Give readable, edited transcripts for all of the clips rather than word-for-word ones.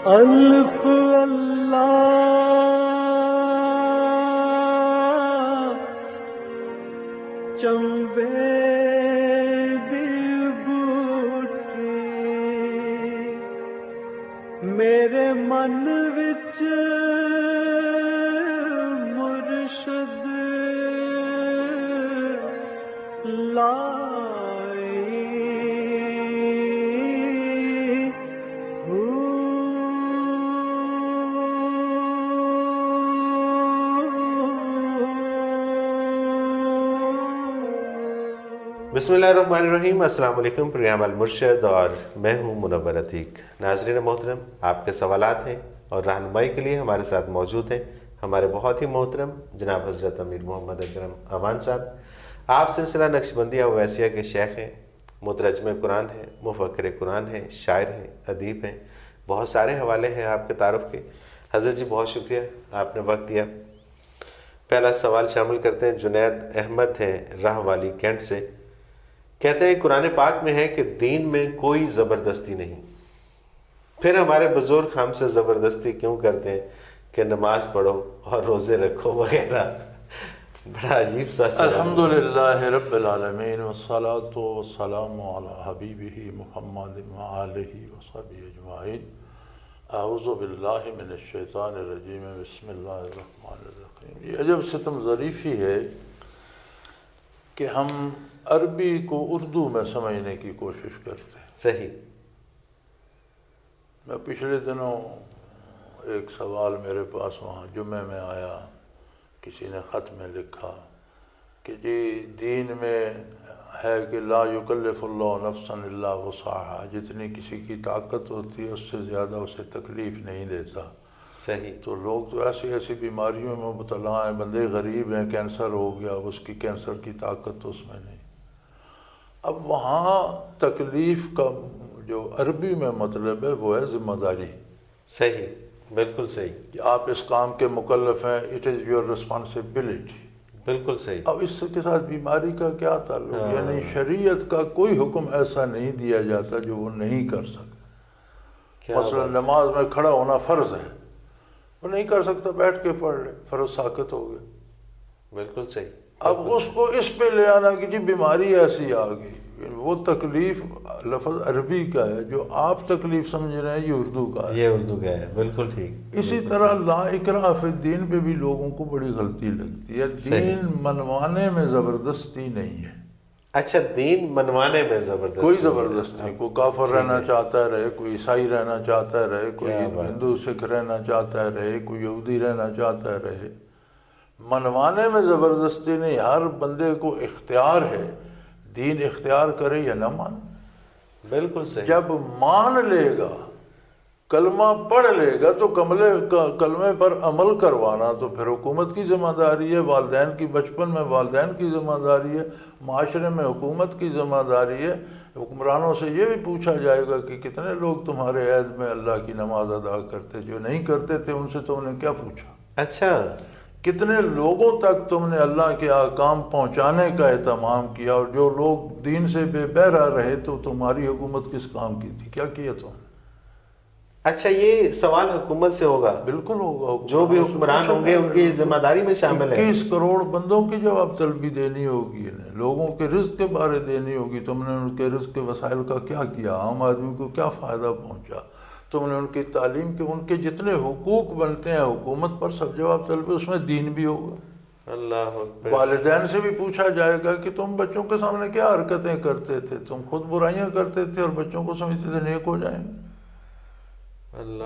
الف اللہ چمبے دل بوٹی میرے من وچ مرشد لائی بسم اللہ الرحمن الرحیم۔ السلام علیکم، پروگرام المرشد اور میں ہوں منور عتیق۔ ناظرین محترم، آپ کے سوالات ہیں اور رہنمائی کے لیے ہمارے ساتھ موجود ہیں ہمارے بہت ہی محترم جناب حضرت امیر محمد اکرم اوان صاحب۔ آپ سلسلہ نقشبندیہ اویسیہ کے شیخ ہیں، مترجم قرآن ہیں، مفکر قرآن ہیں، شاعر ہیں، ادیب ہیں، بہت سارے حوالے ہیں آپ کے تعارف کے۔ حضرت جی بہت شکریہ، آپ نے وقت دیا۔ پہلا سوال شامل کرتے ہیں، جنید احمد ہیں راہ والی کینٹ سے، کہتے ہیں قرآن پاک میں ہے کہ دین میں کوئی زبردستی نہیں، پھر ہمارے بزرگ ہم سے زبردستی کیوں کرتے ہیں کہ نماز پڑھو اور روزے رکھو وغیرہ؟ بڑا عجیب سا سوال۔ الحمدللہ رب العالمین والصلاة والسلام علی حبیبہ محمد وآلہ وصحبہ اجمعین۔ اعوذ باللہ من الشیطان الرجیم، بسم اللہ الرحمن الرحیم۔ یہ عجب ستم ظریفی ہے کہ ہم عربی کو اردو میں سمجھنے کی کوشش کرتے ہیں۔ صحیح۔ میں پچھلے دنوں ایک سوال میرے پاس وہاں جمعے میں آیا، کسی نے خط میں لکھا کہ جی دین میں ہے کہ لا یکلف اللہ نفسا الا وسعہا، جتنی کسی کی طاقت ہوتی ہے اس سے زیادہ اسے تکلیف نہیں دیتا۔ صحیح۔ تو لوگ تو ایسی ایسی بیماریوں میں مبتلا ہیں، بندے غریب ہیں، کینسر ہو گیا، اس کی کینسر کی طاقت تو اس میں نہیں۔ اب وہاں تکلیف کا جو عربی میں مطلب ہے وہ ہے ذمہ داری۔ صحیح، بالکل صحیح، کہ آپ اس کام کے مکلف ہیں، اٹ از یور ریسپانسبلٹی۔ بالکل صحیح۔ اب اس کے ساتھ بیماری کا کیا تعلق؟ یعنی شریعت کا کوئی حکم ایسا نہیں دیا جاتا جو وہ نہیں کر سکتا۔ مثلا نماز میں کھڑا ہونا فرض ہے، وہ نہیں کر سکتا، بیٹھ کے پڑھ لے، فرض ساقط ہو گئے۔ بالکل صحیح۔ اب اس کو اس پہ لے آنا کہ جی بیماری ایسی آ گئی، وہ تکلیف لفظ عربی کا ہے، جو آپ تکلیف سمجھ رہے ہیں یہ اردو کا ہے۔ یہ اردو کا ہے، بالکل ٹھیک۔ اسی طرح لا اکراہ فی الدین پہ بھی لوگوں کو بڑی غلطی لگتی ہے۔ دین منوانے میں زبردستی نہیں ہے۔ اچھا، دین منوانے میں زبردستی؟ کوئی زبردستی نہیں، کوئی کافر رہنا چاہتا ہے رہے، کوئی عیسائی رہنا چاہتا ہے رہے، کوئی ہندو سکھ رہنا چاہتا ہے رہے، کوئی یہودی رہنا چاہتا ہے رہے۔ منوانے میں زبردستی نہیں، ہر بندے کو اختیار ہے، دین اختیار کرے یا نہ مانے۔ بالکل صحیح۔ جب مان لے گا، کلمہ پڑھ لے گا تو کلمے پر عمل کروانا تو پھر حکومت کی ذمہ داری ہے، والدین کی، بچپن میں والدین کی ذمہ داری ہے، معاشرے میں حکومت کی ذمہ داری ہے۔ حکمرانوں سے یہ بھی پوچھا جائے گا کہ کتنے لوگ تمہارے عہد میں اللہ کی نماز ادا کرتے، جو نہیں کرتے تھے ان سے تم نے کیا پوچھا؟ اچھا، کتنے لوگوں تک تم نے اللہ کے احکام پہنچانے کا اہتمام کیا، اور جو لوگ دین سے بے بہرا رہے تو تمہاری حکومت کس کام کی تھی، کیا کیا تم نے؟ اچھا، یہ سوال حکومت سے ہوگا؟ بالکل ہوگا، جو بھی حکمران ہوں گے ان کی ذمہ داری میں شامل ہے۔ 21 کروڑ بندوں کی جواب طلبی دینی ہوگی انہیں، لوگوں کے رزق کے بارے دینی ہوگی، تم نے ان کے رزق کے وسائل کا کیا کیا، عام آدمی کو کیا فائدہ پہنچا، تم نے ان کی تعلیم کے، ان کے جتنے حقوق بنتے ہیں حکومت پر، سب جواب طلبی، اس میں دین بھی ہوگا۔ اللہ اکبر۔ والدین سے بھی پوچھا جائے گا کہ تم بچوں کے سامنے کیا حرکتیں کرتے تھے، تم خود برائیاں کرتے تھے اور بچوں کو سمجھتے تھے نیک ہو جائیں گے۔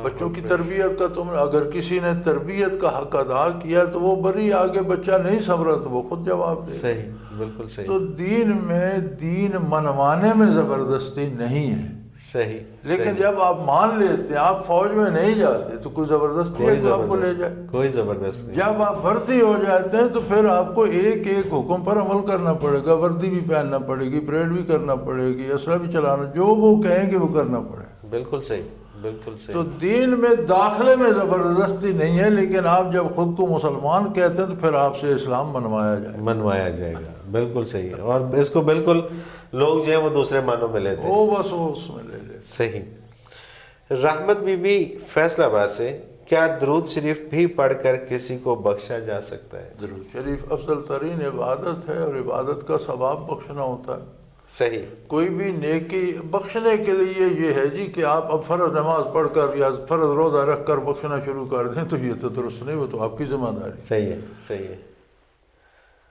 بچوں کی تربیت کا تم، اگر کسی نے تربیت کا حق ادا کیا تو وہ بری، آگے بچہ نہیں سنورا تو وہ خود جواب دے۔ صحیح، بالکل صحیح۔ تو دین میں، دین منوانے میں زبردستی نہیں ہے۔ صحیح۔ لیکن جب آپ مان لیتے ہیں، آپ فوج میں نہیں جاتے تو کوئی زبردستی ہے کہ آپ کو لے جائے؟ کوئی زبردست نہیں۔ جب آپ بھرتی ہو جاتے ہیں تو پھر آپ کو ایک ایک حکم پر عمل کرنا پڑے گا، وردی بھی پہننا پڑے گی، پریڈ بھی کرنا پڑے گی، اسلحہ بھی چلانا، جو وہ کہیں گے وہ کرنا پڑے گا۔ بالکل صحیح، بالکل صحیح۔ تو دین میں داخلے میں زبردستی نہیں ہے، لیکن آپ جب خود کو مسلمان کہتے ہیں تو پھر آپ سے اسلام منوایا جائے گا۔ بالکل صحیح، اور اس کو بالکل لوگ جو ہیں وہ دوسرے معنوں میں لیتے ہیں، وہ بس وہ اس میں لے لیتے۔ صحیح۔ رحمت بی بی فیصل آباد سے، کیا درود شریف بھی پڑھ کر کسی کو بخشا جا سکتا ہے؟ درود شریف افضل ترین عبادت ہے، اور عبادت کا ثواب بخشنا ہوتا ہے۔ صحیح۔ کوئی بھی نیکی بخشنے کے لیے یہ ہے جی کہ آپ اب فرض نماز پڑھ کر یا فرض روزہ رکھ کر بخشنا شروع کر دیں تو یہ تو درست نہیں، وہ تو آپ کی ذمہ داری۔ صحیح ہے، صحیح ہے۔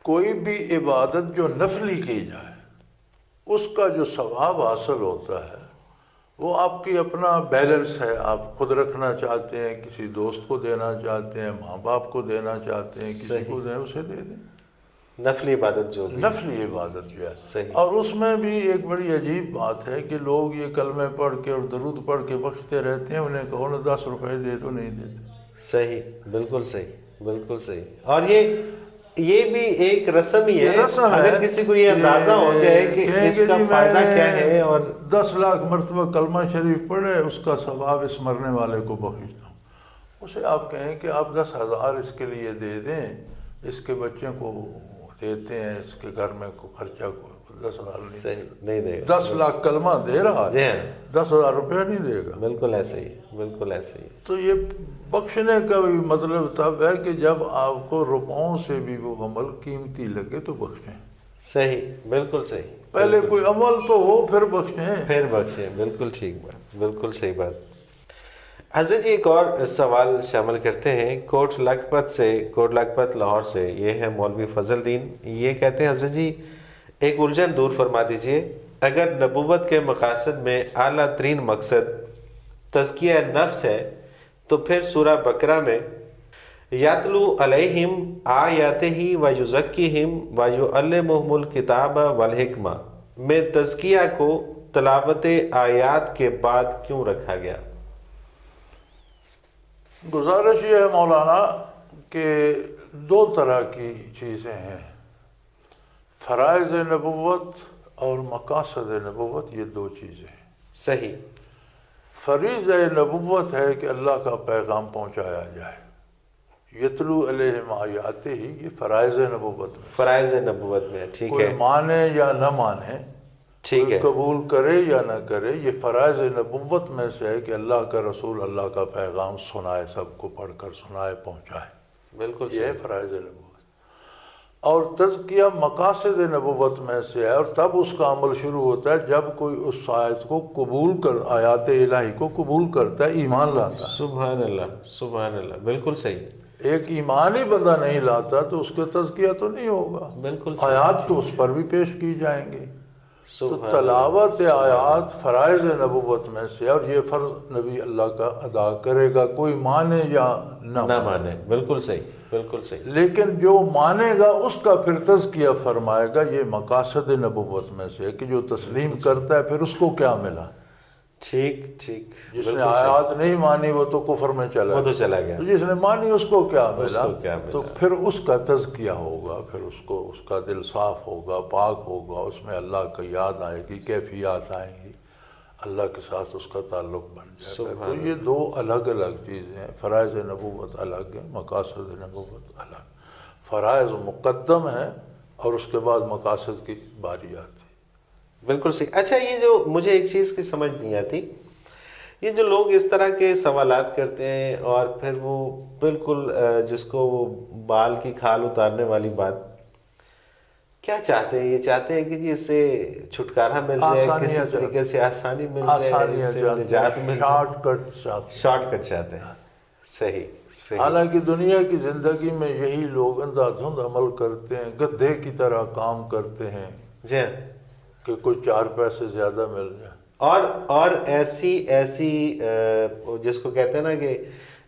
کوئی بھی عبادت جو نفلی کی جائے اس کا جو ثواب حاصل ہوتا ہے وہ آپ کی اپنا بیلنس ہے، آپ خود رکھنا چاہتے ہیں، کسی دوست کو دینا چاہتے ہیں، ماں باپ کو دینا چاہتے ہیں، کسی کو دیں، اسے دے دیں۔ نفلی عبادت جو بھی، نفلی عبادت جو ہے، صحیح۔ اور اس میں بھی ایک بڑی عجیب بات ہے کہ لوگ یہ کلمے پڑھ کے اور درود پڑھ کے بخشتے رہتے ہیں، انہیں کہو نا 10 روپے دے تو نہیں دیتے۔ صحیح، بالکل صحیح، بالکل صحیح۔ اور یہ بھی ایک رسم ہی ہے، اگر کسی کو یہ اندازہ ہو جائے کہ اس کا فائدہ کیا ہے، اور 10 لاکھ مرتبہ کلمہ شریف پڑھے اس کا ثواب اس مرنے والے کو بخشتا ہوں، اسے آپ کہیں کہ آپ 10,000 اس کے لیے دے دیں، اس کے بچے کو دیتے ہیں، اس کے گھر میں کو خرچہ کو 10,000 نہیں دے گا۔ 10 لاکھ کلمہ دے رہا ہے، 10,000 روپیہ نہیں دے گا۔ بالکل ایسے ہی، بالکل ایسے ہی۔ تو یہ بخشنے کا بھی مطلب تب ہے کہ جب آپ کو روپوں سے بھی وہ عمل قیمتی لگے تو بخشیں۔ صحیح، بالکل صحیح۔ پہلے کوئی عمل تو ہو پھر بخشیں، پھر بخشیں، بالکل ٹھیک بات، بالکل صحیح بات۔ حضرت جی ایک اور سوال شامل کرتے ہیں کوٹ لکھپت لاہور سے، یہ ہے مولوی فضل الدین۔ یہ کہتے ہیں حضرت جی ایک الجھن دور فرما دیجئے، اگر نبوت کے مقاصد میں اعلیٰ ترین مقصد تزکیہ نفس ہے تو پھر سورہ بقرہ میں یتلو علیہم آیاتہ ویزکیہم ویعلمہم الکتاب والحکمہ میں تزکیہ کو تلاوت آیات کے بعد کیوں رکھا گیا؟ گزارش یہ ہے مولانا کہ 2 طرح کی چیزیں ہیں، فرائض نبوت اور مقاصد نبوت، یہ 2 چیزیں ہیں۔ صحیح۔ فریض نبوت ہے کہ اللہ کا پیغام پہنچایا جائے، یتلو علیہم آیاتہ ہی، یہ فرائض نبوت میں، فرائض نبوت میں، ٹھیک ہے، کوئی مانے یا نہ مانے، ٹھیک ہے، قبول کرے یا نہ کرے، یہ فرائض نبوت میں سے ہے کہ اللہ کا رسول اللہ کا پیغام سنائے، سب کو پڑھ کر سنائے، پہنچائے، بالکل یہ ہے فرائض نبوت۔ اور تزکیہ مقاصد نبوت میں سے ہے، اور تب اس کا عمل شروع ہوتا ہے جب کوئی اس آیت کو قبول کر، آیات الہی کو قبول کرتا ہے، ایمان لاتا ہے۔ سبحان اللہ، سبحان اللہ، بالکل صحیح۔ ایک ایمانی بندہ نہیں لاتا تو اس کا تزکیہ تو نہیں ہوگا، بالکل صحیح، آیات تو اس پر بھی پیش کی جائیں گی۔ تو سبحان تلاوت آیات فرائض نبوت میں سے، اور یہ فرض نبی اللہ کا ادا کرے گا، کوئی مانے یا نہ مانے، بالکل صحیح، بالکل صحیح۔ لیکن جو مانے گا اس کا پھر تزکیہ فرمائے گا، یہ مقاصد نبوت میں سے ہے کہ جو تسلیم کرتا ہے پھر اس کو کیا ملا۔ ٹھیک ٹھیک، جس نے آیات نہیں مانی وہ تو کفر میں وہ تو چلا گیا، جس نے مانی اس کو کیا ملا، کیا ملا؟ تو پھر اس کا تزکیہ ہوگا، پھر اس کا دل صاف ہوگا، پاک ہوگا، اس میں اللہ کا یاد آئے گی، کیفیات آئیں گی، اللہ کے ساتھ اس کا تعلق بن جائے گا۔ تو یہ 2 الگ الگ چیزیں ہیں، فرائض نبوت الگ ہے، مقاصد نبوت الگ۔ فرائض مقدم ہے اور اس کے بعد مقاصد کی باری آتی۔ بالکل صحیح۔ اچھا، یہ جو مجھے ایک چیز کی سمجھ نہیں آتی، یہ جو لوگ اس طرح کے سوالات کرتے ہیں اور پھر وہ بالکل جس کو وہ بال کی کھال اتارنے والی بات، کیا چاہتے ہیں؟ یہ چاہتے ہیں کہ جی اس سے چھٹکارا مل جائے، کسی طریقے سے آسانی مل جائے، اس سے نجات مل جائے، شارٹ کٹ چاہتے ہیں۔ صحیح صحیح۔ حالانکہ دنیا کی زندگی میں یہی لوگ اندھا دھند عمل کرتے ہیں، گدھے کی طرح کام کرتے ہیں جی ہاں، کہ کوئی 4 پیسے زیادہ مل جائے، اور ایسی جس کو کہتے ہیں نا کہ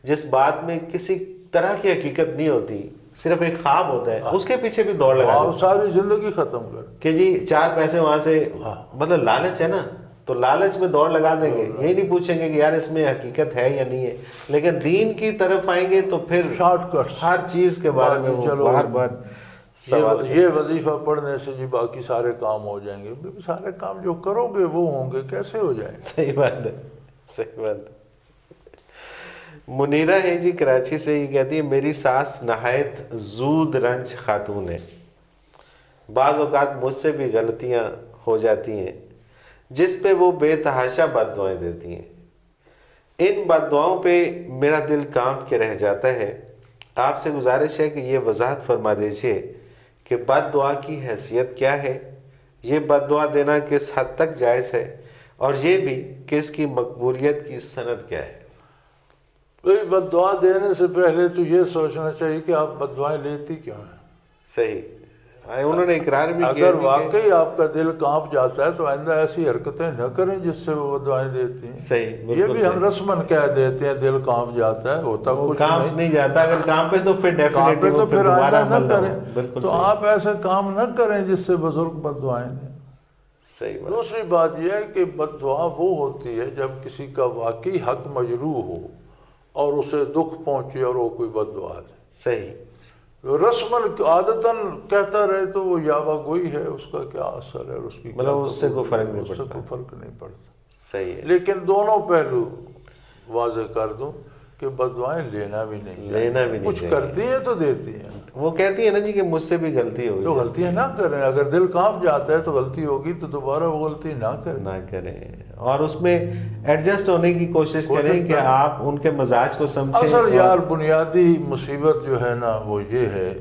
جس بات میں کسی طرح کی حقیقت نہیں ہوتی، صرف ایک خواب ہوتا ہے، اس کے پیچھے بھی دوڑ لگا دو، ساری زندگی ختم کر کہ جی 4 پیسے وہاں سے، مطلب لالچ ہے نا، تو لالچ میں دوڑ لگا دیں گے، یہی نہیں پوچھیں گے کہ یار اس میں حقیقت ہے یا نہیں ہے، لیکن دین کی طرف آئیں گے تو پھر شارٹ کٹ، ہر چیز کے بارے میں وہ بار بار یہ وظیفہ پڑھنے سے جی باقی سارے کام ہو جائیں گے، سارے کام جو کرو گے وہ ہوں گے، کیسے ہو جائیں گے؟ صحیح بات ہے، صحیح بات ہے۔ منیرہ ہے جی کراچی سے، یہ کہتی ہے میری ساس نہایت زود رنج خاتون ہے، بعض اوقات مجھ سے بھی غلطیاں ہو جاتی ہیں جس پہ وہ بے تحاشا بد دعائیں دیتی ہیں، ان بد دعاؤں پہ میرا دل کانپ کے رہ جاتا ہے. آپ سے گزارش ہے کہ یہ وضاحت فرما دیجئے کہ بد دعا کی حیثیت کیا ہے, یہ بد دعا دینا کس حد تک جائز ہے, اور یہ بھی کہ اس کی مقبولیت کی سند کیا ہے. بھئی بد دعا دینے سے پہلے تو یہ سوچنا چاہیے کہ آپ بد دعائیں لیتی کیوں ہیں. صحیح, انہوں نے اقرار بھی کیا اگر کہ واقعی آپ کا دل کانپ جاتا ہے تو آئندہ ایسی حرکتیں نہ کریں جس سے وہ دعائیں دیتی ہیں. صحیح, یہ بالکل بھی ہم صحیح. رسمن کہہ دیتے ہیں دل کانپ جاتا ہے, ہوتا وہ کچھ کام نہیں جاتا, اگر کام پہ تو پھر کام ڈیفینیٹلی پہ تو وہ پھر پھر دوبارہ آئندہ عمل نہ نہ ہو. کریں. بالکل تو صحیح. آپ ایسے کام نہ کریں جس سے بزرگ بد دعائیں دیں. صحیح بات. دوسری بات یہ ہے کہ بد دعا وہ ہوتی ہے جب کسی کا واقعی حق مجروح ہو اور اسے دکھ پہنچے اور وہ کوئی بد دعا دے. صحیح. رسماً عادتاً کہتا رہے تو وہ یاوہ گوئی ہے, اس کا کیا اثر ہے, اور اس کی کیا مطلب اس سے کوئی فرق نہیں اس سے پڑتا. کوئی فرق نہیں پڑتا. صحیح ہے. لیکن دونوں پہلو واضح کر دوں کہ بد دعائیں لینا بھی نہیں چاہیے. لینا بھی نہیں کچھ چاہیے. کرتی ہیں تو دیتی ہیں. وہ کہتی ہے نا جی کہ مجھ سے بھی غلطی ہوئی تو غلطیاں نہ کریں. اگر دل کانپ جاتا ہے تو غلطی ہوگی تو دوبارہ وہ غلطی نہ کریں. نہ کریں, اور اس میں ایڈجسٹ ہونے کی کوشش کریں کہ آپ ان کے مزاج کو سمجھیں. اصل یار بنیادی مصیبت جو ہے نا وہ یہ ہے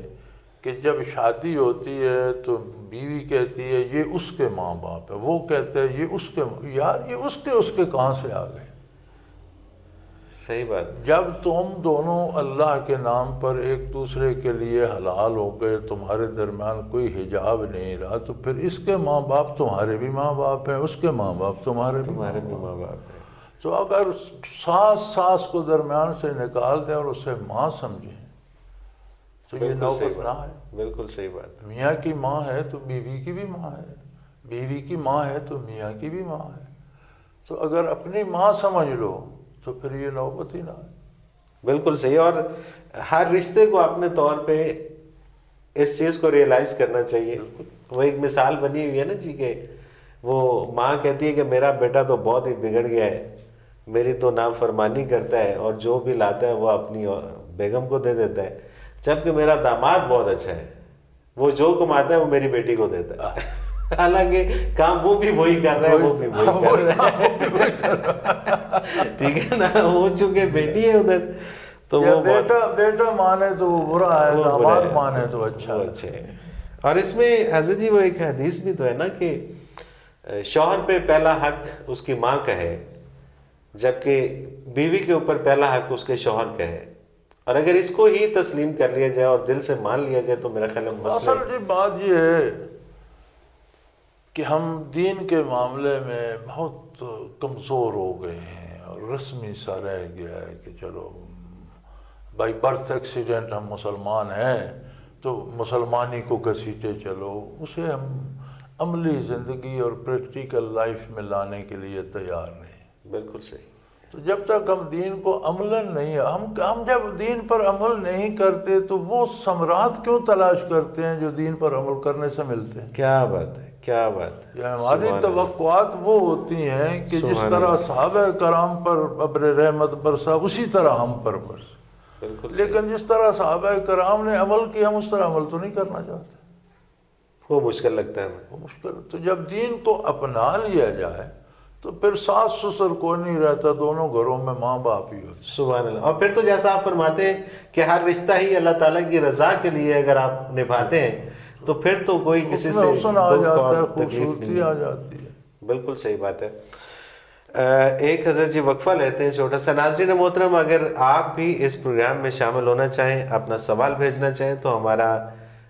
کہ جب شادی ہوتی ہے تو بیوی کہتی ہے یہ اس کے ماں باپ ہے, وہ کہتے ہیں یہ اس کے, یار یہ اس کے کہاں سے آ گئے. صحیح بات. جب تم دونوں اللہ کے نام پر ایک دوسرے کے لیے حلال ہو گئے, تمہارے درمیان کوئی حجاب نہیں رہا, تو پھر اس کے ماں باپ تمہارے بھی ماں باپ ہیں, اس کے ماں باپ تمہارے بھی ماں باپ ہے. تو اگر ساس کو درمیان سے نکال دیں اور اسے ماں سمجھیں تو یہ نوبت نہ ہے. بالکل صحیح بات. میاں کی ماں ہے تو بیوی کی بھی ماں ہے, بیوی کی ماں ہے تو میاں کی بھی ماں ہے. تو اگر اپنی ماں سمجھ لو تو پھر یہ نوبت ہی نہ ہے. بالکل صحیح. اور ہر رشتے کو اپنے طور پہ اس چیز کو ریئلائز کرنا چاہیے. وہ ایک مثال بنی ہوئی ہے نا جی کہ وہ ماں کہتی ہے کہ میرا بیٹا تو بہت ہی بگڑ گیا ہے, میری تو نافرمانی کرتا ہے اور جو بھی لاتا ہے وہ اپنی بیگم کو دے دیتا ہے, جبکہ میرا داماد بہت اچھا ہے, وہ جو کماتا ہے وہ میری بیٹی کو دیتا ہے. حالانکہ کام وہ بھی وہی کر رہا ہے, وہ بھی وہی کر رہا ہے. ٹھیک ہے نا, وہ چونکہ بیٹی ہے ادھر تو وہ بیٹا مانے تو وہ برا ہے, داماد مانے تو اچھا ہے. اور اس میں حضرت جی وہ ایک حدیث بھی تو ہے نا کہ شوہر پہ پہلا حق اس کی ماں کا ہے, جبکہ بیوی کے اوپر پہلا حق اس کے شوہر کا ہے. اور اگر اس کو ہی تسلیم کر لیا جائے اور دل سے مان لیا جائے تو میرا خیال ہے اصل جی بات یہ ہے کہ ہم دین کے معاملے میں بہت کمزور ہو گئے ہیں اور رسمی سا رہ گیا ہے کہ چلو بائی برتھ ایکسیڈنٹ ہم مسلمان ہیں تو مسلمانی کو گھسیٹے چلو, اسے ہم عملی زندگی اور پریکٹیکل لائف میں لانے کے لیے تیار نہیں. بالکل صحیح. تو جب تک ہم دین کو عملاً نہیں, ہم جب دین پر عمل نہیں کرتے تو وہ ثمرات کیوں تلاش کرتے ہیں جو دین پر عمل کرنے سے ملتے ہیں. کیا بات ہے, کیا بات ہے. یہ ہماری توقعات وہ ہوتی ہیں کہ جس طرح صحابہ کرام پر ابر رحمت برسا اسی طرح ہم پر برس, لیکن جس طرح صحابہ کرام نے عمل کیا ہم اس طرح عمل تو نہیں کرنا چاہتے. وہ مشکل لگتا ہے ہمیں. وہ مشکل. تو جب دین کو اپنا لیا جائے تو پھر ساس سسر کوئی نہیں رہتا, دونوں گھروں میں ماں باپ ہی ہوتے. سبحان اللہ. اور پھر تو جیسا آپ فرماتے ہیں کہ ہر رشتہ ہی اللہ تعالیٰ کی رضا کے لیے اگر آپ نبھاتے ہیں تو پھر تو کوئی کسی سے حسن آ جاتا ہے, خوبصورتی آ جاتی ہے. بالکل صحیح بات ہے. ایک حضرت جی وقفہ لیتے ہیں چھوٹا سا. ناظرین محترم, اگر آپ بھی اس پروگرام میں شامل ہونا چاہیں, اپنا سوال بھیجنا چاہیں تو ہمارا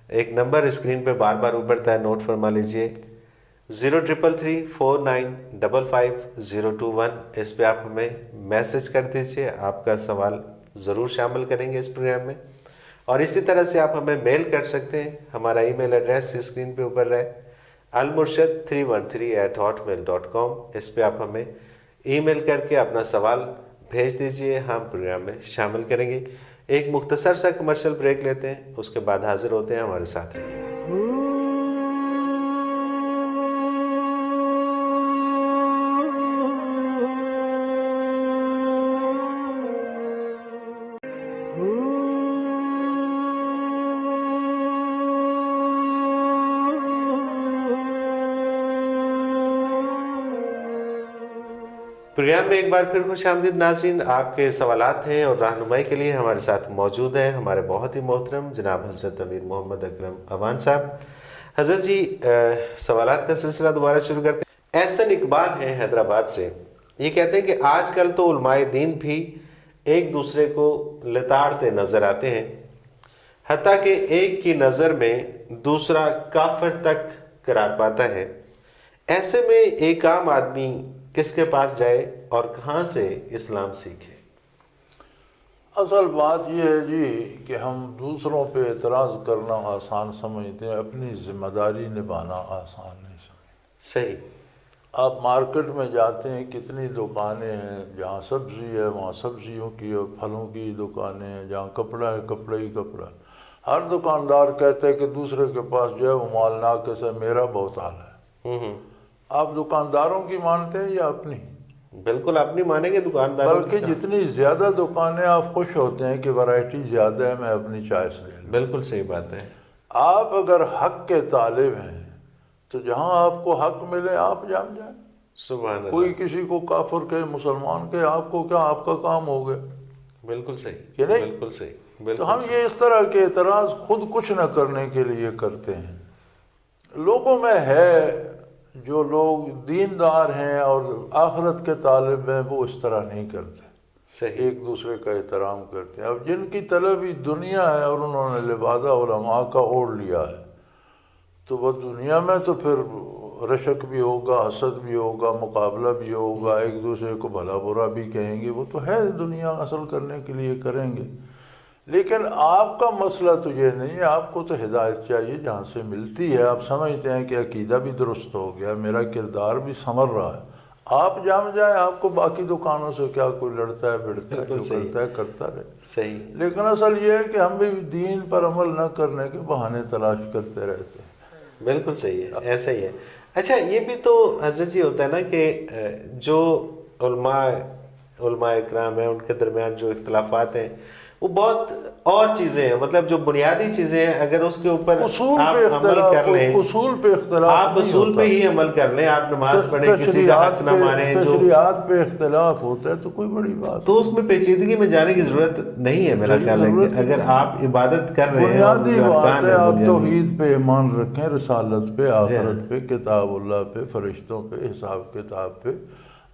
ایک نمبر اسکرین پہ بار بار ابھرتا ہے, نوٹ فرما لیجئے 0333455021. اس پہ آپ ہمیں میسج کر دیجئے, آپ کا سوال ضرور شامل کریں گے اس پروگرام میں. اور اسی طرح سے آپ ہمیں میل کر سکتے ہیں, ہمارا ای میل ایڈریس اسکرین پہ اوپر رہے almurshid313@hotmail.com. اس پہ آپ ہمیں ای میل کر کے اپنا سوال بھیج دیجئے, ہم پروگرام میں شامل کریں گے. ایک مختصر سا کمرشل بریک لیتے ہیں, اس کے بعد حاضر ہوتے ہیں, ہمارے ساتھ رہیے. پروگرام میں ایک بار پھر خوش آمدید ناظرین. آپ کے سوالات ہیں اور رہنمائی کے لیے ہمارے ساتھ موجود ہیں ہمارے بہت ہی محترم جناب حضرت امیر محمد اکرم اوان صاحب. حضرت جی سوالات کا سلسلہ دوبارہ شروع کرتے ہیں. احسن اقبال ہیں حیدرآباد سے. یہ کہتے ہیں کہ آج کل تو علماء دین بھی ایک دوسرے کو لتاڑتے نظر آتے ہیں، حتیٰ کہ ایک کی نظر میں دوسرا کافر تک قرار پاتا ہے. ایسے میں ایک عام آدمی کس کے پاس جائے اور کہاں سے اسلام سیکھے؟ اصل بات یہ ہے جی کہ ہم دوسروں پہ اعتراض کرنا آسان سمجھتے ہیں، اپنی ذمہ داری نبھانا آسان نہیں سمجھتے. صحیح. آپ مارکیٹ میں جاتے ہیں، کتنی دکانیں ہیں، جہاں سبزی ہے وہاں سبزیوں کی اور پھلوں کی دکانیں ہیں، جہاں کپڑا ہے کپڑا ہی کپڑا. ہر دکاندار کہتا ہے کہ دوسرے کے پاس جو ہے وہ مال ناقص ہے، میرا بہت حال ہے. آپ دکانداروں کی مانتے ہیں یا اپنی؟ بالکل اپنی مانیں گے دکاندار. بلکہ جتنی زیادہ دکانیں آپ خوش ہوتے ہیں کہ ورائٹی زیادہ ہے، میں اپنی چوائس لے لوں. بالکل صحیح بات ہے. آپ اگر حق کے طالب ہیں تو جہاں آپ کو حق ملے آپ جام جائیں. سبحان اللہ. کوئی کسی کو کافر کہے، مسلمان کہے، آپ کو کیا، آپ کا کام ہو گیا. بالکل صحیح. کہ نہیں؟ بالکل صحیح. تو ہم یہ اس طرح کے اعتراض خود کچھ نہ کرنے کے لیے کرتے ہیں. لوگوں میں ہے جو لوگ دیندار ہیں اور آخرت کے طالب ہیں، وہ اس طرح نہیں کرتے. صحیح. ایک دوسرے کا احترام کرتے ہیں. اب جن کی طلب ہی دنیا ہے اور انہوں نے لبادہ علماء کا اوڑھ لیا ہے، تو وہ دنیا میں تو پھر رشک بھی ہوگا، حسد بھی ہوگا، مقابلہ بھی ہوگا، ایک دوسرے کو بھلا برا بھی کہیں گے. وہ تو ہے دنیا حاصل کرنے کے لیے کریں گے. لیکن آپ کا مسئلہ تو یہ نہیں ہے. آپ کو تو ہدایت چاہیے جہاں سے ملتی ہے. آپ سمجھتے ہیں کہ عقیدہ بھی درست ہو گیا، میرا کردار بھی سنور رہا ہے، آپ جام جائیں. آپ کو باقی دکانوں سے کیا، کوئی لڑتا ہے بھڑتا ہے، جو کرتا ہے کرتا رہے. صحیح. لیکن اصل یہ ہے کہ ہم بھی دین پر عمل نہ کرنے کے بہانے تلاش کرتے رہتے ہیں. بالکل صحیح ہے. ایسا ہی ہے. اچھا یہ بھی تو حضرت جی ہوتا ہے نا کہ جو علماء اکرام ہیں ان کے درمیان جو اختلافات ہیں وہ بہت اور چیزیں ہیں، مطلب جو بنیادی چیزیں ہیں، اگر اس کے اوپر اصول آپ پہ عمل کر لیں، اصول پہ اختلاف آپ اصول پہ ہی عمل کر لیں، آپ نماز پڑھیں، کسی کا حق نہ مانیں، تشریعات پہ اختلاف ہوتا ہے تو کوئی بڑی بات تو اس میں پیچیدگی میں جانے کی ضرورت نہیں ہے. میرا خیال ہے کہ اگر آپ عبادت کر رہے ہیں، بنیادی بات ہے آپ توحید پہ ایمان رکھیں، رسالت پہ، آخرت پہ، کتاب اللہ پہ، فرشتوں پہ، حساب کتاب پہ،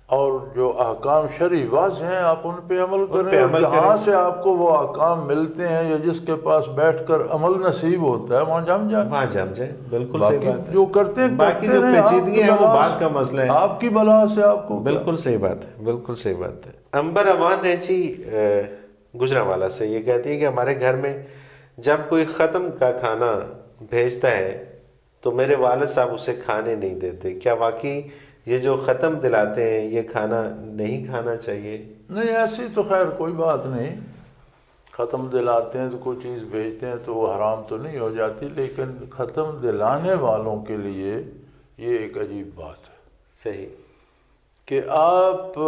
اور جو احکام شرعی واضح ہیں آپ ان پہ عمل کریں. جہاں سے آپ کو وہ احکام ملتے ہیں یا جس کے پاس بیٹھ کر عمل نصیب ہوتا ہے وہاں جم جائیں. وہاں جم جائیں. بالکل صحیح بات ہے. جو کرتے ہیں باقی جو پیچیدگی ہے وہ بات کا مسئلہ ہے، آپ کی بلا سے آپ کو. بالکل صحیح بات ہے. بالکل صحیح بات ہے. امبر امان ہے جی گجرانوالہ سے. یہ کہتی ہے کہ ہمارے گھر میں جب کوئی ختم کا کھانا بھیجتا ہے تو میرے والد صاحب اسے کھانے نہیں دیتے. کیا واقعی یہ جو ختم دلاتے ہیں یہ کھانا نہیں کھانا چاہیے؟ نہیں، ایسی تو خیر کوئی بات نہیں. ختم دلاتے ہیں تو کوئی چیز بھیجتے ہیں تو وہ حرام تو نہیں ہو جاتی، لیکن ختم دلانے والوں کے لیے یہ ایک عجیب بات ہے. صحیح. کہ آپ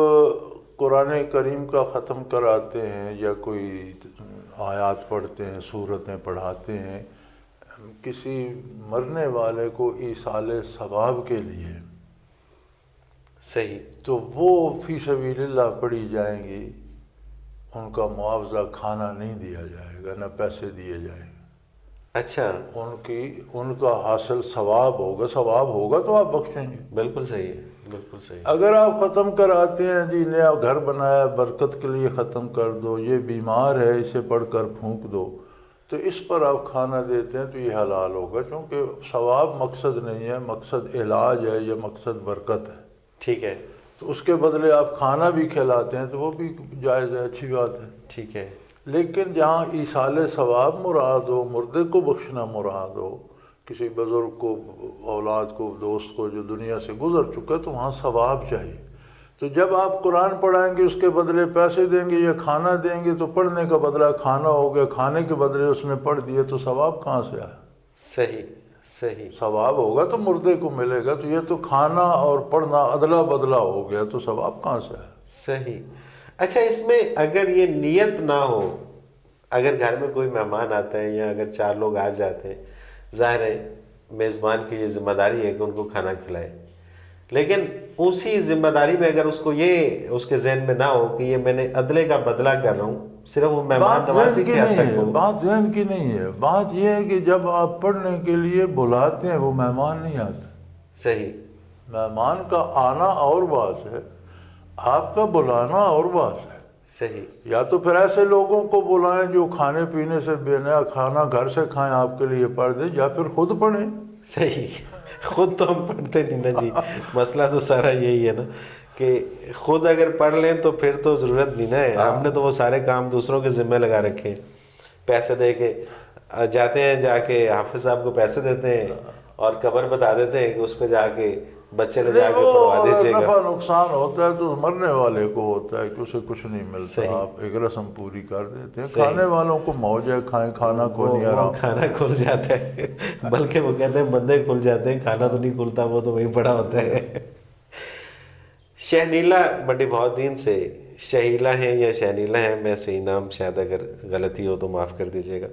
قرآن کریم کا ختم کراتے ہیں یا کوئی آیات پڑھتے ہیں، سورتیں پڑھاتے ہیں کسی مرنے والے کو ایصال ثواب کے لیے. صحیح. تو وہ فی سبیل اللہ پڑھی جائیں گی، ان کا معاوضہ کھانا نہیں دیا جائے گا، نہ پیسے دیے جائیں گے. اچھا. ان کا حاصل ثواب ہوگا تو آپ بخشیں گے. بالکل صحیح ہے. بالکل صحیح. اگر آپ ختم کراتے ہیں جی نیا گھر بنایا برکت کے لیے ختم کر دو، یہ بیمار ہے اسے پڑھ کر پھونک دو، تو اس پر آپ کھانا دیتے ہیں تو یہ حلال ہوگا، کیونکہ ثواب مقصد نہیں ہے، مقصد علاج ہے یا مقصد برکت ہے. ٹھیک ہے. تو اس کے بدلے آپ کھانا بھی کھلاتے ہیں تو وہ بھی جائز ہے، اچھی بات ہے. ٹھیک ہے. لیکن جہاں ایصال ثواب مراد ہو، مردے کو بخشنا مراد ہو، کسی بزرگ کو، اولاد کو، دوست کو جو دنیا سے گزر چکا، تو وہاں ثواب چاہیے. تو جب آپ قرآن پڑھائیں گے اس کے بدلے پیسے دیں گے یا کھانا دیں گے تو پڑھنے کا بدلہ کھانا ہو گیا، کھانے کے بدلے اس نے پڑھ دیے تو ثواب کہاں سے آیا؟ صحیح. صحیح. ثواب ہوگا تو مردے کو ملے گا، تو یہ تو کھانا اور پڑھنا ادلا بدلا ہو گیا، تو ثواب کہاں سے آیا؟ صحیح. اچھا اس میں اگر یہ نیت نہ ہو، اگر گھر میں کوئی مہمان آتا ہے یا اگر 4 لوگ آ جاتے ہیں، ظاہر ہے میزبان کی یہ ذمہ داری ہے کہ ان کو کھانا کھلائے، لیکن اسی ذمہ داری میں اگر اس کو یہ اس کے ذہن میں نہ ہو کہ یہ میں نے عدلے کا بدلہ کر رہا ہوں، صرف وہ مہمان بات نوازی ذہن کی کی حد نہیں تک ہے، ہو۔ بات ذہن کی نہیں ہے، بات یہ ہے کہ جب آپ پڑھنے کے لیے بلاتے ہیں وہ مہمان نہیں آتے۔ صحیح، مہمان کا آنا اور بات ہے، آپ کا بلانا اور بات ہے۔ صحیح، یا تو پھر ایسے لوگوں کو بلائیں جو کھانے پینے سے بے نیا کھانا گھر سے کھائیں آپ کے لیے پڑھ دیں، یا پھر خود پڑھیں۔ صحیح۔ خود تو ہم پڑھتے نہیں نا جی، مسئلہ تو سارا یہی ہے نا کہ خود اگر پڑھ لیں تو پھر تو ضرورت نہیں نا ہے۔ ہم نے تو وہ سارے کام دوسروں کے ذمہ لگا رکھے ہیں، پیسے دے کے جاتے ہیں، جا کے حافظ صاحب کو پیسے دیتے ہیں اور قبر بتا دیتے ہیں کہ اس پہ جا کے بچے نے جا نہیں، کے وہ پڑھوا اگر دیجیے نفع گا۔ نقصان ہوتا ہے تو مرنے والے کو ہوتا ہے کہ اسے کچھ نہیں ملتا، صحیح۔ آپ ایک رسم پوری کر دیتے ہیں۔ صحیح۔ کھانے والوں کو موج ہے، کھائیں، کھانا کو نہیں وہ آرام۔ کھانا کھل جاتا ہے، بلکہ وہ کہتے ہیں بندے کھل جاتے ہیں، کھانا تو نہیں کھلتا، وہ تو وہیں پڑا ہوتا ہے۔ شہنیلا منڈی بہاؤالدین سے، شہیلا ہیں یا شہنیلا ہیں، میں صحیح نام شاید اگر غلطی ہو تو معاف کر دیجیے گا۔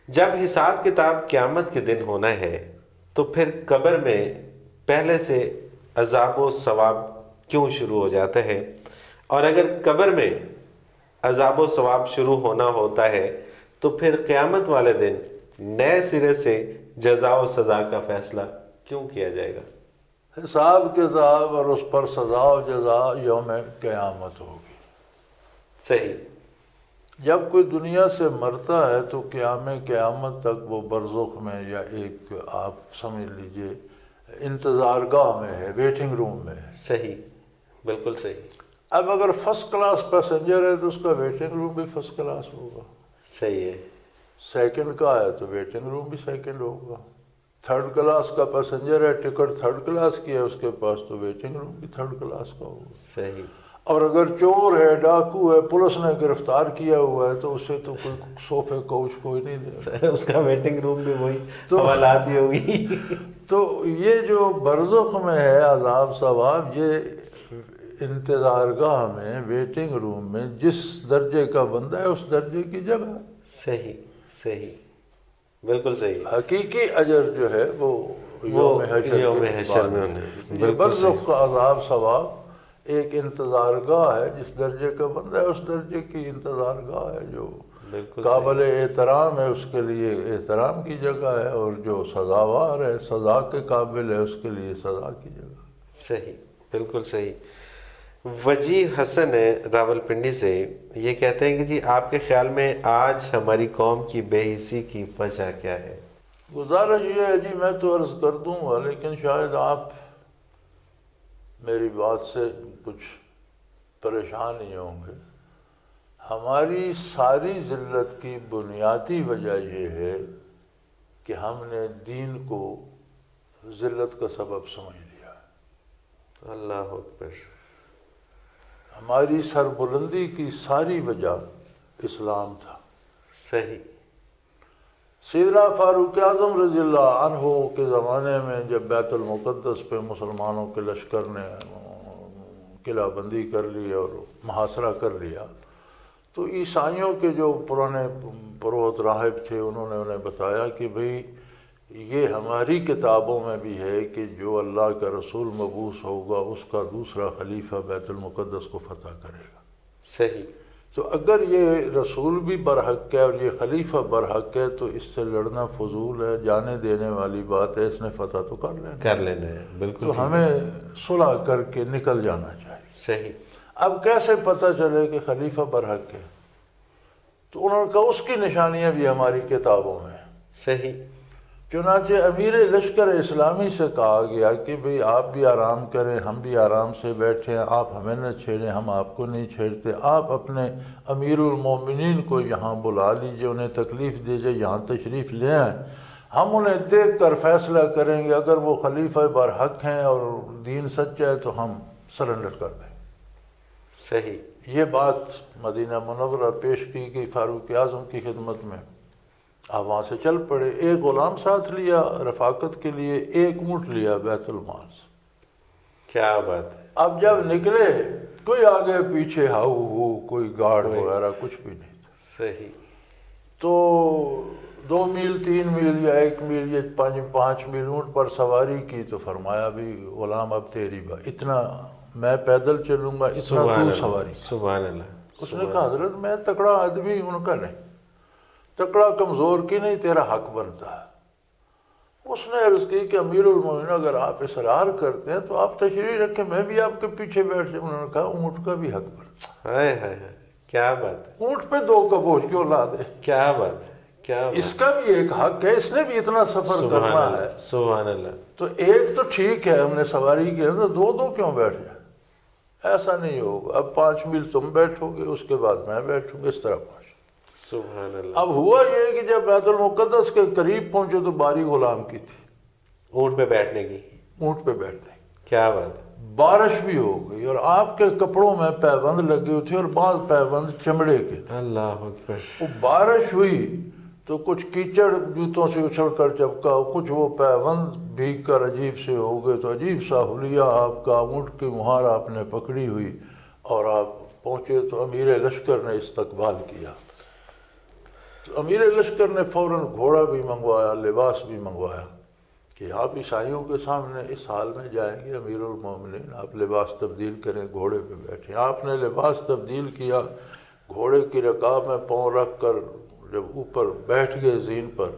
جب حساب کتاب قیامت کے دن ہونا ہے تو پھر قبر میں پہلے سے عذاب و ثواب کیوں شروع ہو جاتا ہے؟ اور اگر قبر میں عذاب و ثواب شروع ہونا ہوتا ہے تو پھر قیامت والے دن نئے سرے سے جزا و سزا کا فیصلہ کیوں کیا جائے گا؟ حساب کتاب اور اس پر سزا و جزا یوم قیامت ہوگی۔ صحیح، جب کوئی دنیا سے مرتا ہے تو قیامت تک وہ برزخ میں یا ایک آپ سمجھ لیجئے انتظار گاہ میں ہے، ویٹنگ روم میں ہے۔ صحیح، بالکل صحیح، اب اگر فرسٹ کلاس پیسنجر ہے تو اس کا ویٹنگ روم بھی فرسٹ کلاس ہوگا، صحیح ہے، سیکنڈ کا ہے تو ویٹنگ روم بھی سیکنڈ ہوگا، تھرڈ کلاس کا پیسنجر ہے، ٹکٹ تھرڈ کلاس کی ہے اس کے پاس تو ویٹنگ روم بھی تھرڈ کلاس کا ہوگا۔ صحیح، اور اگر چور ہے، ڈاکو ہے، پولیس نے گرفتار کیا ہوا ہے تو اسے تو کوئی صوفے کوچ کوئی نہیں دے گا، اس کا ویٹنگ روم بھی وہی حوالات ہی ہوگی۔ تو یہ جو برزخ میں ہے عذاب ثواب، یہ انتظار گاہ میں ویٹنگ روم میں جس درجے کا بندہ ہے اس درجے کی جگہ ہے۔ صحیح، صحیح، بالکل صحیح۔ حقیقی اجر جو ہے وہ یوم حشر یوم کے حشر بعد میں ہے۔ ہونا ہے، یہ بالکل برزخ کا عذاب ثواب ایک انتظار گاہ ہے، جس درجے کا بندہ ہے اس درجے کی انتظار گاہ ہے، جو بالکل قابل احترام ہے اس کے لیے احترام کی جگہ ہے، اور جو سزاوار ہے، سزا کے قابل ہے، اس کے لیے سزا کی جگہ۔ صحیح، بالکل صحیح۔ وجیح حسن راولپنڈی سے یہ کہتے ہیں کہ جی آپ کے خیال میں آج ہماری قوم کی بے حسی کی وجہ کیا ہے؟ گزارش یہ ہے جی، میں تو عرض کر دوں گا لیکن شاید آپ میری بات سے کچھ پریشان نہیں ہوں گے۔ ہماری ساری ذلت کی بنیادی وجہ یہ ہے کہ ہم نے دین کو ذلت کا سبب سمجھ لیا۔ اللہ اکبر۔ ہماری سربلندی کی ساری وجہ اسلام تھا۔ صحیح، سیدنا فاروق اعظم رضی اللہ عنہ کے زمانے میں جب بیت المقدس پہ مسلمانوں کے لشکر نے قلعہ بندی کر لی اور محاصرہ کر لیا، تو عیسائیوں کے جو پرانے پروہت راہب تھے انہوں نے انہیں بتایا کہ بھئی یہ ہماری کتابوں میں بھی ہے کہ جو اللہ کا رسول مبعوث ہوگا اس کا دوسرا خلیفہ بیت المقدس کو فتح کرے گا۔ صحیح، تو اگر یہ رسول بھی برحق ہے اور یہ خلیفہ برحق ہے تو اس سے لڑنا فضول ہے، جانے دینے والی بات ہے، اس نے فتح تو کر لینا ہے، بالکل تو ہمیں صلح کر کے نکل جانا چاہیے۔ صحیح۔ اب کیسے پتہ چلے کہ خلیفہ برحق ہے؟ تو انہوں نے کہا اس کی نشانیاں بھی ہماری کتابوں میں ہیں۔ صحیح، چنانچہ امیر لشکر اسلامی سے کہا گیا کہ بھئی آپ بھی آرام کریں، ہم بھی آرام سے بیٹھیں، آپ ہمیں نہ چھیڑیں، ہم آپ کو نہیں چھیڑتے، آپ اپنے امیر المومنین کو یہاں بلا لیجئے، انہیں تکلیف دیجئے، یہاں تشریف لے آئیں، ہم انہیں دیکھ کر فیصلہ کریں گے، اگر وہ خلیفہ برحق ہیں اور دین سچا ہے تو ہم سرنڈر کر دیں۔ صحیح، یہ بات مدینہ منورہ پیش کی گئی فاروق اعظم کی خدمت میں۔ آپ وہاں سے چل پڑے، ایک غلام ساتھ لیا رفاقت کے لیے، ایک اونٹ لیا بیت المال سے۔ کیا بات ہے۔ اب جب نکلے کوئی آگے پیچھے ہاؤ ہو، کوئی گارڈ وغیرہ کچھ بھی نہیں تھا۔ صحیح، تو 2 میل 3 میل یا 1 میل یا 5 میل اونٹ پر سواری کی تو فرمایا بھی غلام اب تیری بات، اتنا میں پیدل چلوں گا، اتنا تو سواری۔ سبحان اللہ۔ اس نے کہا حضرت میں تکڑا آدمی، ان کا نہیں، تکڑا کمزور کی نہیں، تیرا حق بنتا ہے۔ اس نے عرض کی کہ امیر المومنین اگر آپ اصرار کرتے ہیں تو آپ تشریف رکھیں، میں بھی آپ کے پیچھے بیٹھ جاؤں۔ انہوں نے کہا اونٹ کا بھی حق بنتا ہے۔ ہائے ہائے ہائے، کیا بات ہے، اونٹ پہ 2 کا بوجھ کیوں لا دے؟ کیا بات ہے، کیا بات ہے۔ اس کا بھی ایک حق ہے، اس نے بھی اتنا سفر کرنا ہے۔ سبحان اللہ۔ تو ایک تو ٹھیک ہے ہم نے سواری کی، تو 2 کیوں بیٹھ جائے؟ ایسا نہیں ہوگا، اب 5 میل تم بیٹھو گے، اس کے بعد میں بیٹھوں گا، اس طرح پہنچ۔ سبحان اللہ۔ اب ہوا یہ کہ جب بیت المقدس کے قریب پہنچے تو باری غلام کی تھی، اونٹ پہ بیٹھنے کی، اونٹ پہ بیٹھنے کی۔ کیا بات ہے۔ بارش بھی ہو گئی اور آپ کے کپڑوں میں پیبند لگے ہوئے تھے اور بعض پیبند چمڑے کے تھے۔ اللہ اکبر۔ وہ بارش ہوئی تو کچھ کیچڑ جوتوں سے اچھل کر چپکا، کچھ وہ پیبند بھیگ کر عجیب سے ہو گئے، تو عجیب سا حلیہ آپ کا، اونٹ کی مہار آپ نے پکڑی ہوئی اور آپ پہنچے تو امیر لشکر نے استقبال کیا۔ تو امیر لشکر نے فوراً گھوڑا بھی منگوایا، لباس بھی منگوایا کہ آپ عیسائیوں کے سامنے اس حال میں جائیں گے امیر المومنین، آپ لباس تبدیل کریں، گھوڑے پہ بیٹھیں۔ آپ نے لباس تبدیل کیا، گھوڑے کی رکاب میں پاؤں رکھ کر جب اوپر بیٹھ گئے زین پر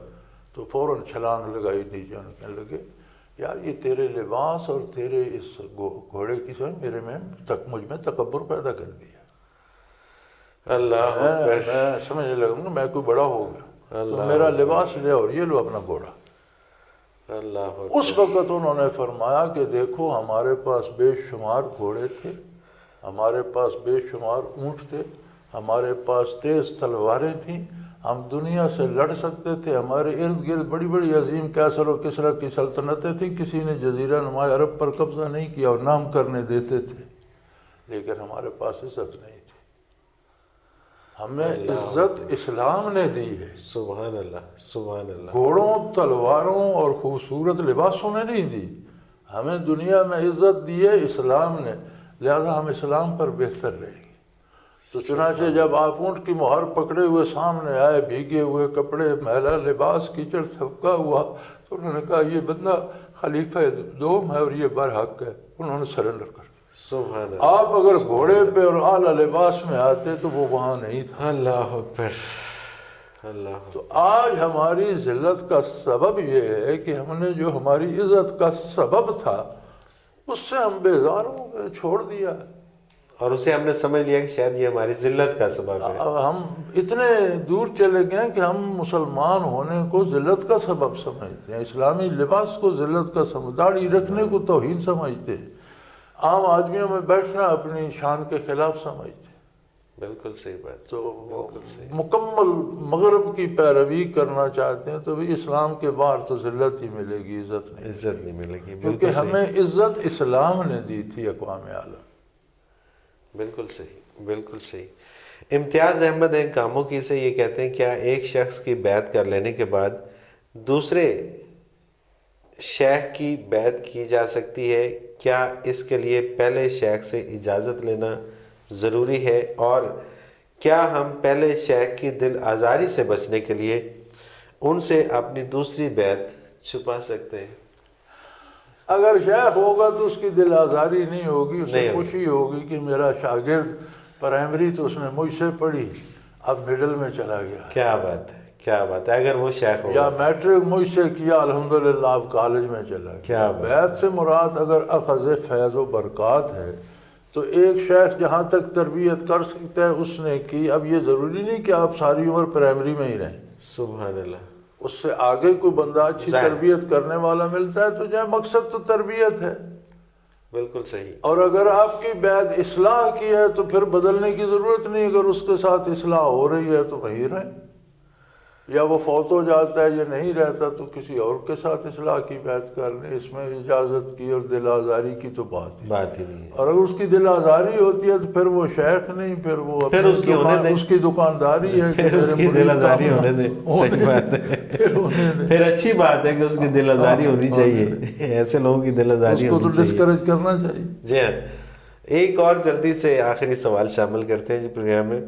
تو فوراً چھلانگ لگائی نیچے، کہنے لگے یار یہ تیرے لباس اور تیرے اس گھوڑے کی سن میرے میں مجھ میں تکبر پیدا کر دیا۔ اللہ اکبر۔ میں سمجھنے لگا کہ میں کوئی بڑا ہو گیا، تو میرا لباس لے اور یہ لو اپنا گھوڑا۔ اللہ اکبر۔ اس وقت انہوں نے فرمایا کہ دیکھو ہمارے پاس بے شمار گھوڑے تھے، ہمارے پاس بے شمار اونٹ تھے، ہمارے پاس تیز تلواریں تھیں، ہم دنیا سے لڑ سکتے تھے، ہمارے ارد گرد بڑی بڑی عظیم کیسر و کسریٰ کی سلطنتیں تھیں، کسی نے جزیرہ نما عرب پر قبضہ نہیں کیا اور نام کرنے دیتے تھے، لیکن ہمارے پاس عزت نہیں تھی۔ ہمیں عزت اسلام نے دی ہے، سبحان اللہ، سبحان اللہ۔ گھوڑوں، تلواروں اور خوبصورت لباسوں نے نہیں دی، ہمیں دنیا میں عزت دی ہے اسلام نے، لہذا ہم اسلام پر بہتر رہیں گے۔ تو چنانچہ جب آپ اونٹ کی مہار پکڑے ہوئے سامنے آئے، بھیگے ہوئے کپڑے، میلا لباس، کیچڑ تھپکا ہوا، تو انہوں نے کہا یہ بندہ خلیفہ دوم ہے اور یہ برحق ہے، انہوں نے سرنڈر کر دیا۔ سبحان اللہ۔ آپ اگر گھوڑے پہ اور اعلیٰ لباس میں آتے تو وہ وہاں نہیں تھا۔ اللہ اکبر، اللہ۔ تو آج ہماری ذلت کا سبب یہ ہے کہ ہم نے جو ہماری عزت کا سبب تھا اس سے ہم بیزار ہو گئے، چھوڑ دیا، اور اسے ہم نے سمجھ لیا کہ شاید یہ ہماری ذلت کا سبب ہے۔ ہم اتنے دور چلے گئے کہ ہم مسلمان ہونے کو ذلت کا سبب سمجھتے ہیں، اسلامی لباس کو ذلت کا سبب، داڑھی رکھنے کو توہین سمجھتے ہیں، عام آدمیوں میں بیٹھنا اپنی شان کے خلاف سمجھتے ہیں۔ بالکل صحیح بات۔ تو مکمل مغرب کی پیروی کرنا چاہتے ہیں تو بھی اسلام کے باہر تو ذلت ہی ملے گی، عزت نہیں، عزت نہیں ملے گی، کیونکہ ہمیں عزت اسلام نے دی تھی اقوام عالم۔ بالکل صحیح، بالکل صحیح۔ امتیاز احمد ہیں کاموکی سے یہ کہتے ہیں کیا ایک شخص کی بیعت کر لینے کے بعد دوسرے شیخ کی بیعت کی جا سکتی ہے؟ کیا اس کے لیے پہلے شیخ سے اجازت لینا ضروری ہے؟ اور کیا ہم پہلے شیخ کی دل آزاری سے بچنے کے لیے ان سے اپنی دوسری بیعت چھپا سکتے ہیں؟ اگر شیخ ہوگا تو اس کی دل آزاری نہیں ہوگی، اسے خوشی ہوگی کہ میرا شاگرد پرائمری تو اس نے مجھ سے پڑھی، اب مڈل میں چلا گیا۔ کیا بات ہے، کیا بات ہے، اگر وہ شیخ ہوگا۔ یا میٹرک مجھ سے کیا، الحمدللہ اب کالج میں چلا گیا۔ بیعت سے مراد اگر اخذ فیض و برکات ہے تو ایک شیخ جہاں تک تربیت کر سکتا ہے اس نے کی، اب یہ ضروری نہیں کہ آپ ساری عمر پرائمری میں ہی رہیں۔ سبحان اللہ۔ اس سے آگے کوئی بندہ اچھی تربیت کرنے والا ملتا ہے تو جائے، مقصد تو تربیت ہے۔ بالکل صحیح۔ اور اگر آپ کی بیعت اصلاح کی ہے تو پھر بدلنے کی ضرورت نہیں، اگر اس کے ساتھ اصلاح ہو رہی ہے تو وہیں رہیں، یا وہ فوت ہو جاتا ہے یا نہیں رہتا تو کسی اور کے ساتھ اصلاح کی بیعت کر لیں، اس میں اجازت کی اور دل آزاری کی تو بات ہی نہیں ہے۔ اور اگر اس کی دل آزاری ہوتی ہے تو پھر وہ شیخ نہیں، پھر وہ اس کی دکانداری ہے، پھر اس کی دل آزاری ہونے دیں، صحیح بات ہے، پھر اچھی بات ہے کہ اس کی دل آزاری ہونی چاہیے، ایسے لوگوں کی دل آزاری ہونی چاہیے، اس کو تو ڈسکریج کرنا چاہیے۔ جی ہاں، ایک اور جلدی سے آخری سوال شامل کرتے ہیں جی پروگرام میں۔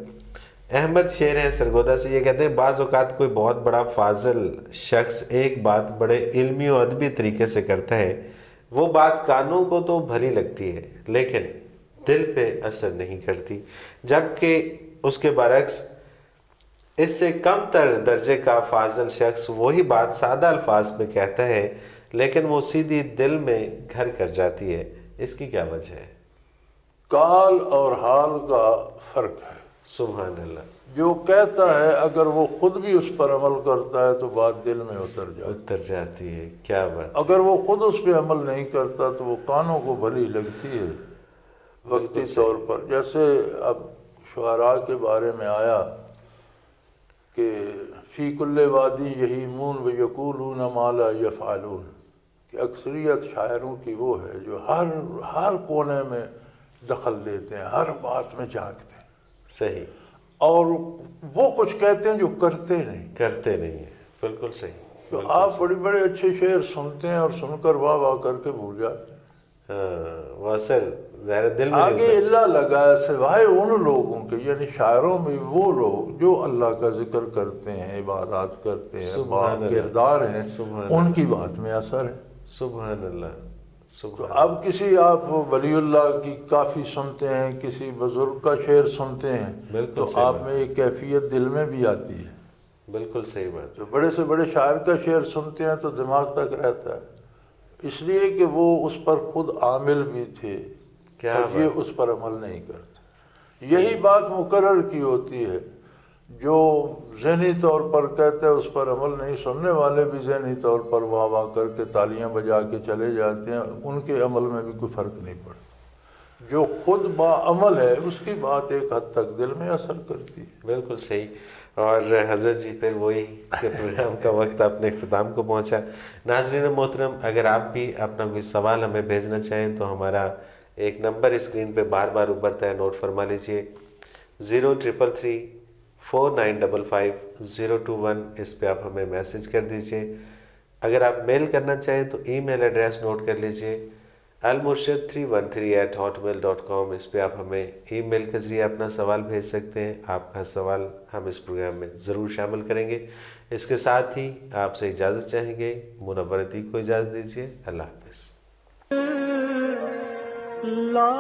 احمد شیر ہیں سرگودا سے، یہ کہتے ہیں بعض اوقات کوئی بہت بڑا فاضل شخص ایک بات بڑے علمی و ادبی طریقے سے کرتا ہے، وہ بات کانوں کو تو بھلی لگتی ہے لیکن دل پہ اثر نہیں کرتی، جبکہ اس کے برعکس اس سے کم تر درجے کا فاضل شخص وہی بات سادہ الفاظ میں کہتا ہے لیکن وہ سیدھی دل میں گھر کر جاتی ہے، اس کی کیا وجہ ہے؟ کال اور حال کا فرق ہے۔ سبحان اللہ۔ جو کہتا ہے اگر وہ خود بھی اس پر عمل کرتا ہے تو بات دل میں اتر جاتی ہے، کیا بات۔ اگر وہ خود اس پہ عمل نہیں کرتا تو وہ کانوں کو بھلی لگتی ہے وقتی طور پر۔ جیسے اب شعراء کے بارے میں آیا کہ فی کل وادی یہیمون و یقولون ما لا یفعلون، کہ اکثریت شاعروں کی وہ ہے جو ہر کونے میں دخل دیتے ہیں، ہر بات میں جھانکتے ہیں، صحیح، اور وہ کچھ کہتے ہیں جو کرتے نہیں ہیں، بالکل صحیح۔ تو آپ بڑے بڑے اچھے شعر سنتے ہیں اور سن کر واہ واہ کر کے بھول جاتے ہیں، ہاں، وہ اثر ظاہر دل میں آگے اللہ لگایا سوائے ان لوگوں کے، یعنی شاعروں میں وہ لوگ جو اللہ کا ذکر کرتے ہیں، عبادات کرتے ہیں، باکردار ہیں، ان کی بات میں اثر ہے۔ سبحان اللہ۔ تو اب کسی آپ ولی اللہ کی کافی سنتے ہیں، کسی بزرگ کا شعر سنتے ہیں تو آپ میں ایک کیفیت دل میں بھی آتی ہے۔ بالکل صحیح بات۔ جو بڑے سے بڑے شاعر کا شعر سنتے ہیں تو دماغ تک رہتا ہے، اس لیے کہ وہ اس پر خود عامل بھی تھے اور یہ اس پر عمل نہیں کرتے۔ یہی بات مقرر کی ہوتی ہے، جو ذہنی طور پر کہتے ہیں اس پر عمل نہیں، سننے والے بھی ذہنی طور پر واہ واہ کر کے تالیاں بجا کے چلے جاتے ہیں، ان کے عمل میں بھی کوئی فرق نہیں پڑتا۔ جو خود با عمل ہے اس کی بات ایک حد تک دل میں اثر کرتی ہے۔ بالکل صحیح۔ اور حضرت جی پھر وہی کہ پروگرام کا وقت اپنے اختتام کو پہنچا۔ ناظرین محترم، اگر آپ بھی اپنا کوئی سوال ہمیں بھیجنا چاہیں تو ہمارا ایک نمبر اسکرین پہ بار بار ابھرتا ہے، نوٹ فرما لیجئے، 033349555021، اس پہ آپ ہمیں میسج کر دیجئے۔ اگر آپ میل کرنا چاہیں تو ای میل ایڈریس نوٹ کر لیجئے، almurshid313@hotmail.com، اس پہ آپ ہمیں ای میل کے ذریعے اپنا سوال بھیج سکتے ہیں۔ آپ کا سوال ہم اس پروگرام میں ضرور شامل کریں گے۔ اس کے ساتھ ہی آپ سے اجازت چاہیں گے، منور عتیق کو اجازت دیجیے، اللہ حافظ۔ لا